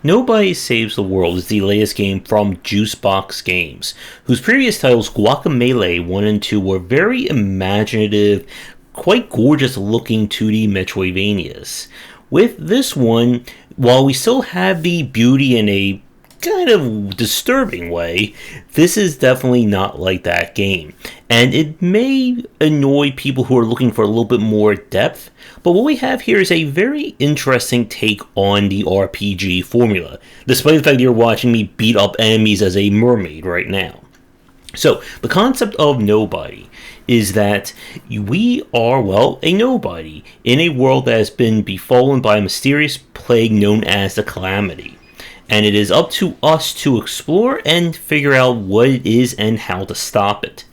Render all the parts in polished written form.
Nobody Saves the World is the latest game from Juicebox Games, whose previous titles Guacamelee 1 and 2 were very imaginative, quite gorgeous looking 2D Metroidvanias. With this one, while we still have the beauty in a kind of disturbing way, this is definitely not like that game. And it may annoy people who are looking for a little bit more depth, but what we have here is a very interesting take on the RPG formula, despite the fact that you're watching me beat up enemies as a mermaid right now. So, the concept of Nobody is that we are, well, a nobody in a world that has been befallen by a mysterious plague known as the Calamity. And it is up to us to explore and figure out what it is and how to stop it.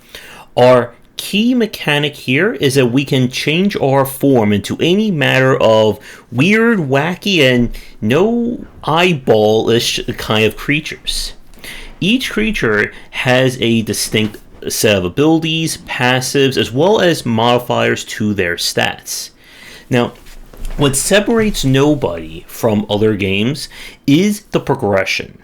Our key mechanic here is that we can change our form into any matter of weird, wacky, and no eyeball-ish kind of creatures. Each creature has a distinct set of abilities, passives, as well as modifiers to their stats. Now, what separates Nobody from other games is the progression.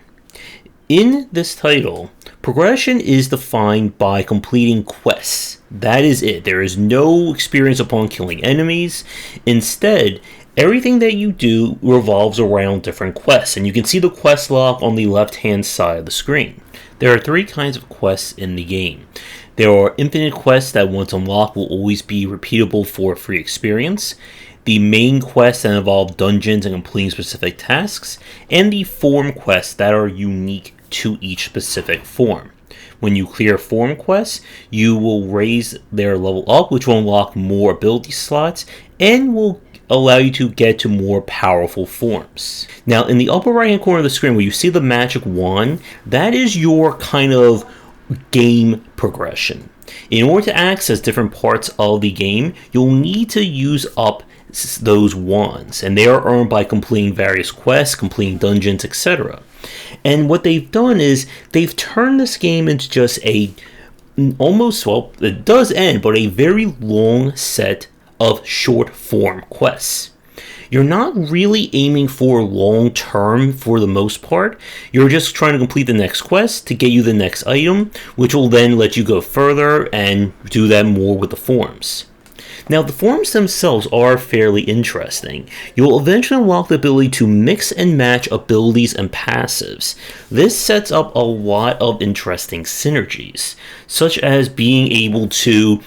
In this title, progression is defined by completing quests. That is it. There is no experience upon killing enemies. Instead, everything that you do revolves around different quests, and you can see the quest log on the left-hand side of the screen. There are 3 kinds of quests in the game. There are infinite quests that once unlocked will always be repeatable for free experience, the main quests that involve dungeons and completing specific tasks, and the form quests that are unique to each specific form. When you clear form quests, you will raise their level up, which will unlock more ability slots, and will allow you to get to more powerful forms. Now, in the upper right hand corner of the screen where you see the magic wand, that is your kind of game progression. In order to access different parts of the game, you'll need to use up those wands, and they are earned by completing various quests, completing dungeons, etc. And what they've done is they've turned this game into just a almost, well, it does end, but a very long set of short form quests. You're not really aiming for long term for the most part. You're just trying to complete the next quest to get you the next item, which will then let you go further and do that more with the forms. Now, the forms themselves are fairly interesting. You will eventually unlock the ability to mix and match abilities and passives. This sets up a lot of interesting synergies, such as being able to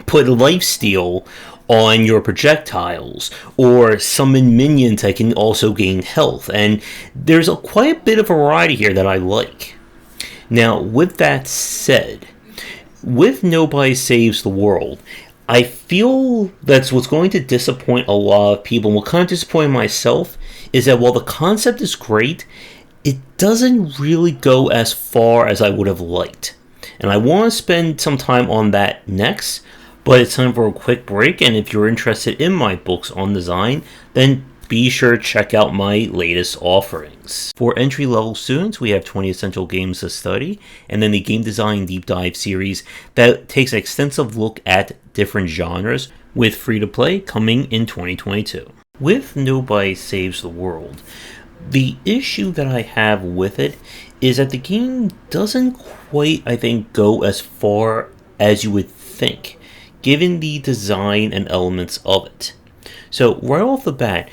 put lifesteal on your projectiles, or summon minions that can also gain health, and there's quite a bit of variety here that I like. Now, with that said, with Nobody Saves the World, I feel that's what's going to disappoint a lot of people, and what kind of disappointed myself is that while the concept is great, it doesn't really go as far as I would have liked. And I want to spend some time on that next, but it's time for a quick break, and if you're interested in my books on design, then be sure to check out my latest offerings. For entry-level students, we have 20 essential games to study, and then the Game Design Deep Dive series that takes an extensive look at different genres, with free-to-play coming in 2022. With Nobody Saves the World, the issue that I have with it is that the game doesn't quite, I think, go as far as you would think, given the design and elements of it. So, right off the bat,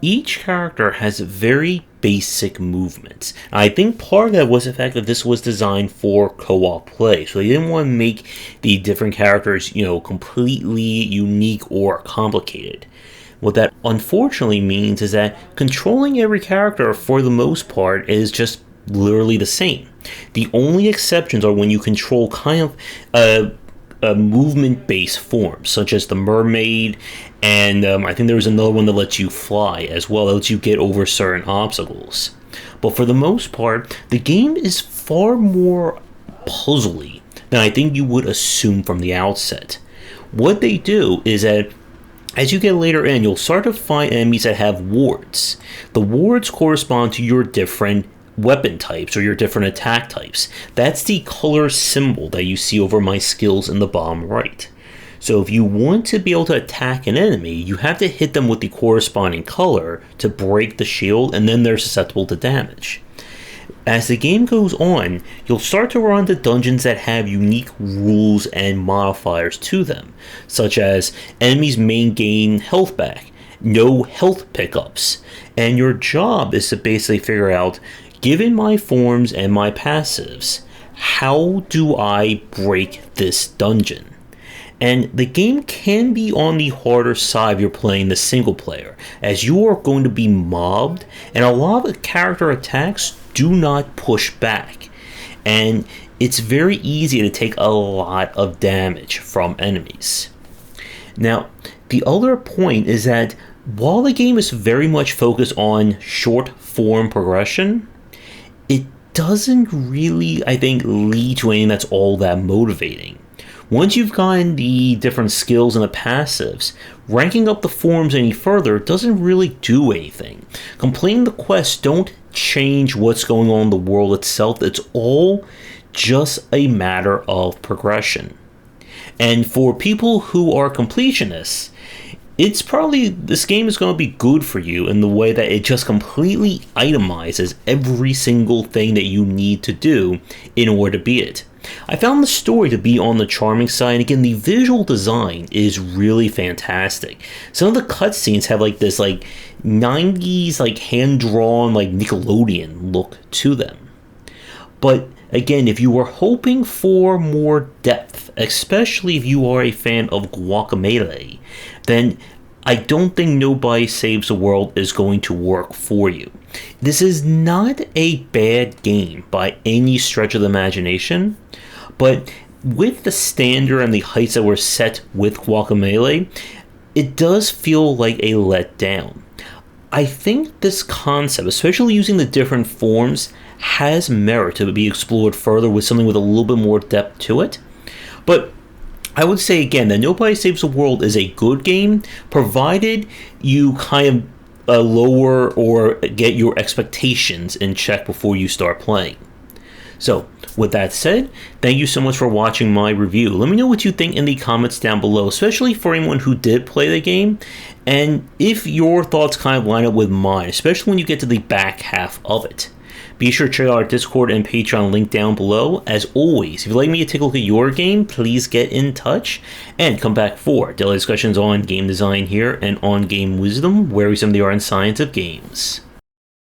each character has very basic movements. I think part of that was the fact that this was designed for co-op play, so they didn't want to make the different characters, completely unique or complicated. What that unfortunately means is that controlling every character, for the most part, is just literally the same. The only exceptions are when you control kind of a movement-based form, such as the mermaid, and I think there's another one that lets you fly as well, that lets you get over certain obstacles. But for the most part, the game is far more puzzly than I think you would assume from the outset. What they do is that as you get later in, you'll start to find enemies that have wards. The wards correspond to your different weapon types or your different attack types. That's the color symbol that you see over my skills in the bottom right. So if you want to be able to attack an enemy, you have to hit them with the corresponding color to break the shield, and then they're susceptible to damage. As the game goes on, you'll start to run into dungeons that have unique rules and modifiers to them, such as enemies may gain health back, no health pickups, and your job is to basically figure out, given my forms and my passives, how do I break this dungeon? And the game can be on the harder side if you're playing the single player, as you are going to be mobbed, and a lot of the character attacks do not push back. And it's very easy to take a lot of damage from enemies. Now, the other point is that while the game is very much focused on short form progression, it doesn't really, I think, lead to anything that's all that motivating. Once you've gotten the different skills and the passives, ranking up the forms any further doesn't really do anything. Completing the quests don't change what's going on in the world itself. It's all just a matter of progression. And for people who are completionists, it's probably, this game is going to be good for you in the way that it just completely itemizes every single thing that you need to do in order to beat it. I found the story to be on the charming side, and again, the visual design is really fantastic. Some of the cutscenes have like this like 90s like hand-drawn like Nickelodeon look to them. But again, if you were hoping for more depth, especially if you are a fan of Guacamelee, then I don't think Nobody Saves the World is going to work for you. This is not a bad game by any stretch of the imagination, but with the standard and the heights that were set with Guacamelee, it does feel like a letdown. I think this concept, especially using the different forms, has merit to be explored further with something with a little bit more depth to it. But I would say again that Nobody Saves the World is a good game, provided you kind of lower or get your expectations in check before you start playing. So, with that said, thank you so much for watching my review. Let me know what you think in the comments down below, especially for anyone who did play the game, and if your thoughts kind of line up with mine, especially when you get to the back half of it. Be sure to check out our Discord and Patreon link down below. As always, if you'd like me to take a look at your game, please get in touch and come back for daily discussions on game design here and on game wisdom, where we some of the art and science of games.